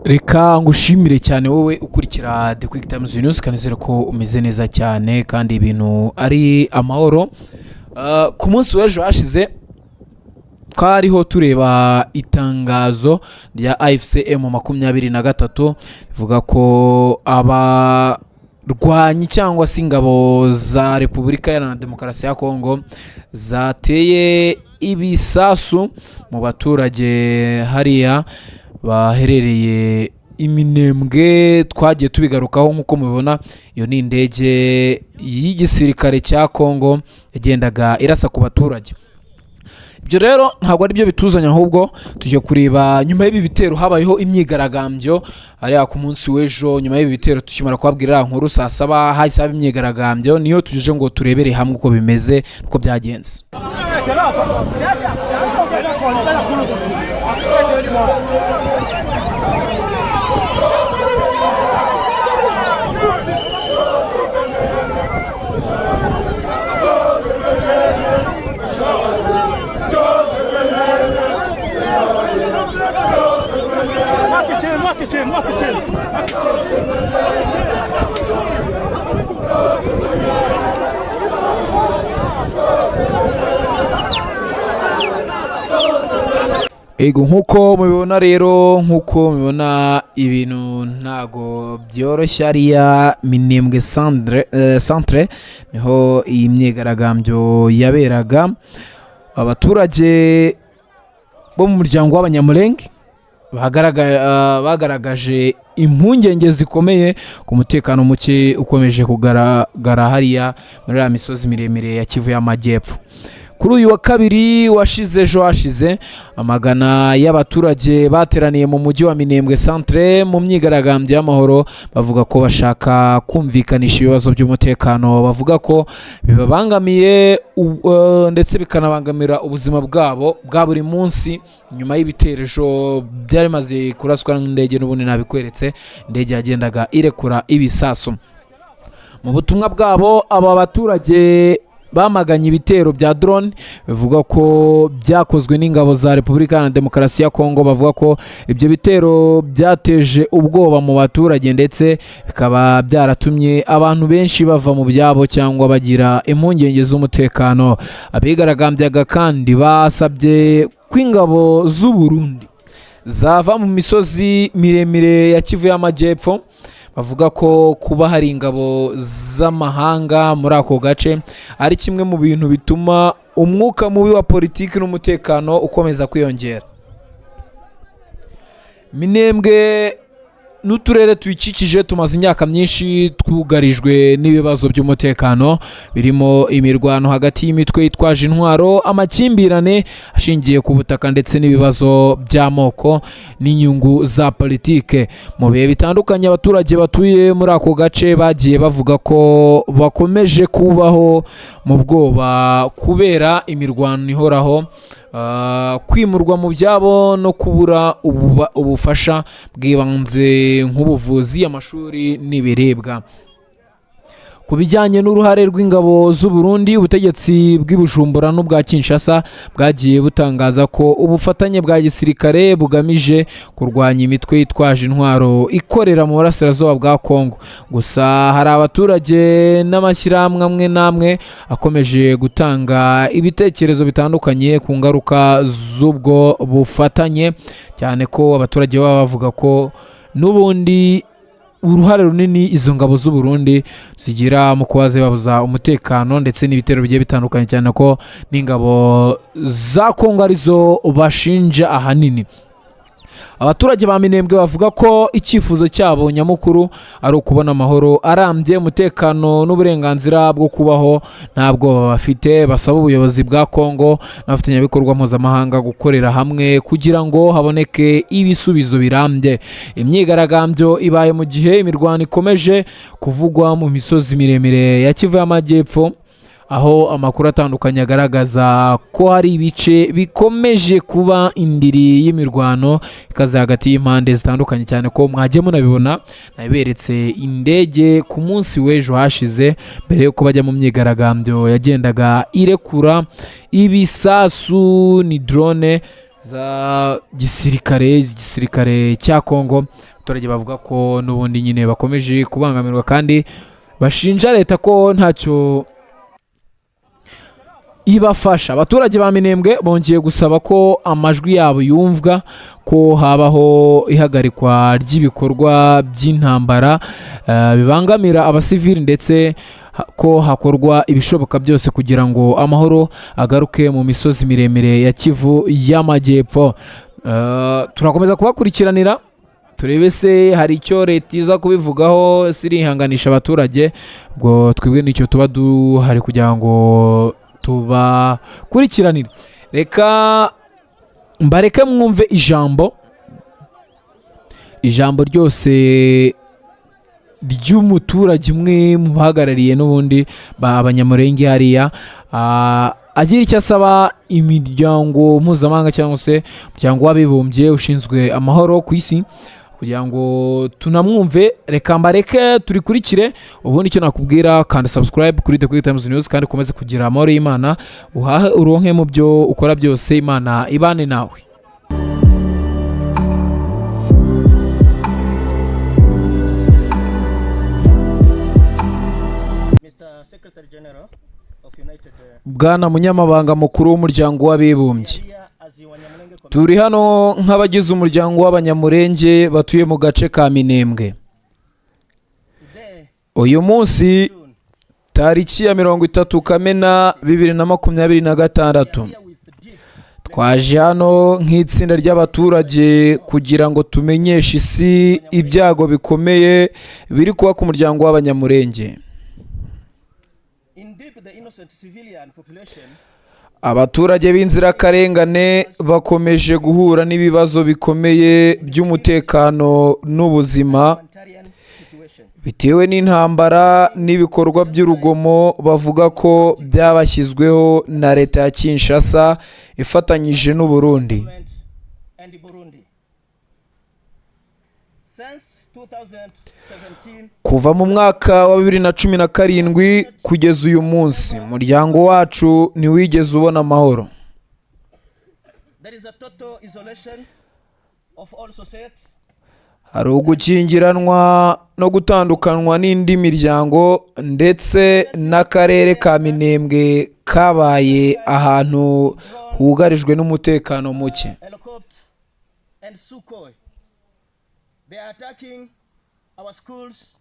Reka ngushimire cyane wowe ukurikira The Quick Times News, kanizere ko umeze neza cyane kandi ibintu ari amahoro. Ku munsi w'ejo hashize twariho tureba itangazo rya AFCM 23 rivuga ko abarwanyi cyangwa se ingabo za Repubulika Iharanira Demokarasi ya Kongo zateye ibisasu mu baturage hariya baherereye Iminembwe. Twagiye tubigarukaho nk'uko mubibona, iyo ni indege y'igisirikare cya Kongo yagendaga irasa ku baturage. Ibyo rero ntabwo ari byo bituzanya, ahubwo tujye kureba nyuma y'ibi bitero habayeho imyigaragambyo hariya ku munsi w'ejo. Nyuma y'ibi bitero tukimara kubabwira nkuru saa 7 hahise haba imyigaragambyo, niyo tuje ngo turebere hamwe uko bimeze uko byagenze. Ego nkuko mubibona rero, nkuko mubibona ibintu ntago byoroshye ariya Minembwe centre niho iyi myigaragambyo yaberaga. Abaturage bo mu muryango w'Abanyamulenge bagaragaje impungenge zikomeye ku mutekano muke ukomeje kugaragara hariya muri ya misozi miremire ya Kivu y'Amajyepfo. Kuri uyu wa kabiri washize ejo hashize, amagana y'abaturage bateraniye mu mujyi wa Minembwe centre mu myigaragambyo y'amahoro, bavuga ko bashaka kumvikanisha ibibazo by'umutekano, bavuga ko bibabangamiye ndetse bikanabangamira ubuzima bwabo bwa buri munsi. Nyuma y'ibitero ejo byari maze kuraswa n'indege, n'ubundi nabikweretse indege yagendaga irekura ibisasu. Mu butumwa bwabo aba baturage bamaganye ibitero bya drone bivuga ko byakozwe n'ingabo za Repubulika Iharanira Demokarasi ya Kongo. Bavuga ko ibyo bitero byateje ubwoba mu baturage ndetse bikaba byaratumye abantu benshi bava mu byabo cyangwa bagira impungenge z'umutekano. Abigaragambyaga kandi basabye ko ingabo z'u Burundi zava mu misozi miremire ya Kivu y'Amajyepfo. Bavuga ko kuba hari ingabo z'amahanga muri ako gace ari kimwe mu bintu bituma umwuka mubi wa politiki n'umutekano ukomeza kwiyongera. Minembwe n'uturere tuyikikije tumaze imyaka myinshi twugarijwe n'ibibazo by'umutekano, birimo imirwano hagati y'imitwe yitwaje intwaro, amakimbirane ashingiye ku butaka ndetse n'ibibazo by'amoko n'inyungu za politike. Mu bihe bitandukanye abaturage batuye muri ako gace bagiye bavuga ko bakomeje kubaho mu bwoba kubera imirwano ihoraho, kwimurwa mu byabo no kubura ubufasha bw'ibanze nk'ubuvuzi, amashuri n'ibiribwa. Ku bijyanye n'uruhare rw'ingabo z'u Burundi, ubutegetsi bw'Ibujumbura n'ubwa Kinshasa bwagiye butangaza ko ubufatanye bwa gisirikare bugamije kurwanya imitwe yitwaje intwaro ikorera mu burasirazuba bwa Kongo. Gusa hari abaturage n'amashyirahamwe amwe n'amwe akomeje gutanga ibitekerezo bitandukanye ku ngaruka z'ubwo bufatanye, cyane ko abaturage baba bavuga ko n'ubundi uruhare runini izo ngabo z'u Burundi zigira mu kuba zibabuza umutekano ndetse n'ibitero bigiye bitandukanye, cyane ko n'ingabo za Kongo arizo bashinja ahanini. Abaturage ba Minembwe bavuga ko icyifuzo cyabo nyamukuru ari ukubona amahoro arambye, umutekano n'uburenganzira bwo kubaho nta bwoba bafite. Basaba ubuyobozi bwa Kongo n'abafatanyabikorwa mpuzamahanga gukorera hamwe kugira ngo haboneke ibisubizo birambye. Imyigaragambyo ibaye mu gihe imirwano ikomeje kuvugwa mu misozi miremire ya Kivu y'Amajyepfo, aho amakuru atandukanye agaragaza ko hari ibice bikomeje kuba indiri y'imirwano ikaze hagati y'impande zitandukanye, cyane ko mwagiye munabibona naberetse indege ku munsi w'ejo hashize mbere yuko bajya mu myigaragambyo yagendaga irekura ibisasu ni drone za gisirikare cya Kongo abaturage bavuga ko n'ubundi nyine bakomeje kubangamirwa kandi bashinja leta ko ntacyo ibafasha. Abaturage ba Minembwe bongeye gusaba ko amajwi yabo yumvwa, ko habaho ihagarikwa ry'ibikorwa by'intambara bibangamira abasivili, ndetse ko hakorwa ibishoboka byose kugira ngo amahoro agaruke mu misozi miremire ya Kivu y'Amajyepfo. Turakomeza kubakurikiranira turebe se hari icyo leta iza kubivugaho, sirihanganisha abaturage, ngo twebwe nicyo tuba duhari kugira ngo tubakurikiranire. Reka mbareke mwumve ijambo ryose ry'umuturage umwe mu bahagarariye n'ubundi abanyamurenge hariya, agira icyo asaba imiryango mpuzamahanga cyangwa se umuryango w'abibumbye ushinzwe amahoro ku isi kugira ngo tunamwumve. Reka mbareke turikurikire, ubundi icyo nakubwira kanda subscribe kuri The Quick Times News kandi ukomeze kugira amahoro y'Imana, uhahe uronke mu byo ukora byose, Imana ibane nawe. Bwana Munyamabanga Mukuru w'Umuryango w'Abibumbye, turi hano nk'abagize umuryango w'Abanyamurenge batuye mu gace ka Minembwe. Uyu munsi tariki ya 30 Kamena 2026 twaje hano nk'itsinda ry'abaturage kugira ngo tumenyeshe isi ibyago bikomeye biri kuba ku muryango w'Abanyamurenge. Abaturage b'inzirakarengane bakomeje guhura n'ibibazo bikomeye by'umutekano n'ubuzima bitewe n'intambara n'ibikorwa by'urugomo bavuga ko byabashyizweho na leta ya Kinshasa ifatanyije n'u Burundi. Kuva mu mwaka wa 2017 kugeza uyu munsi, umuryango wacu ntiwigeze ubona amahoro. Hari ugukingiranwa no gutandukanwa n'indi miryango, ndetse n'akarere ka Minembwe kabaye ahantu hugarijwe n'umutekano muke. They are attacking our schools,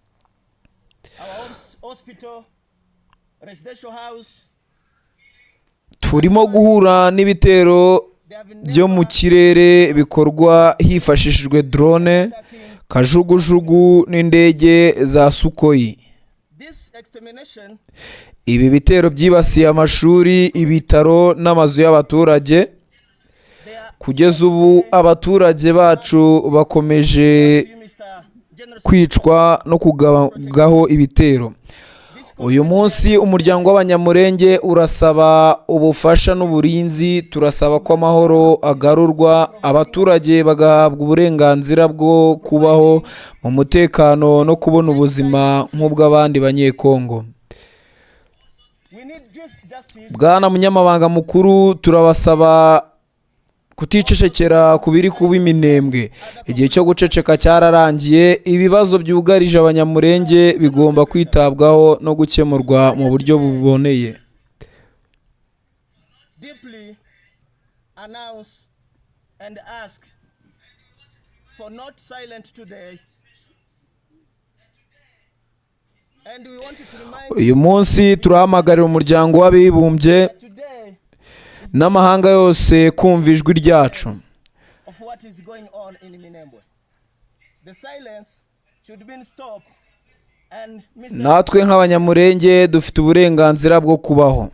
our hospital, residential house. Turimo guhura n'ibitero byo mu kirere bikorwa hifashishijwe drone, kajugujugu n'indege za Sukhoi. Ibi bitero byibasiye amashuri, ibitaro n'amazu y'abaturage. Kugeza ubu abaturage bacu bakomeje kwicwa no kugabwaho ibitero. Uyu munsi umuryango w'Abanyamurenge urasaba ubufasha n'uburinzi, turasaba ko amahoro agarurwa, abaturage bagahabwa uburenganzira bwo kubaho mu mutekano no kubona ubuzima nk'ubw'abandi Banyekongo. Bwana Munyamabanga Mukuru, turabasaba kuticecekera ku biri kuba Minembwe. Igihe cyo guceceka cyararangiye. Ibibazo byugarije Abanyamurenge bigomba kwitabwaho no gukemurwa mu buryo buboneye. Uyu munsi turahamagarira umuryango w'Abibumbye n'amahanga yose kumva ijwi ryacu. Natwe nk'Abanyamurenge dufite uburenganzira bwo kubaho.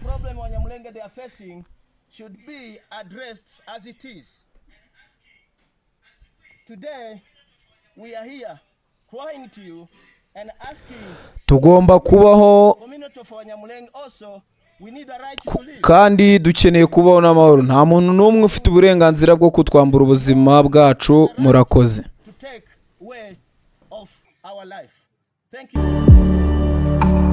Tugomba kubaho kandi dukeneye kubaho n'amahoro. Nta muntu n'umwe ufite uburenganzira bwo kutwambura ubuzima bwacu. Murakoze. Thank you.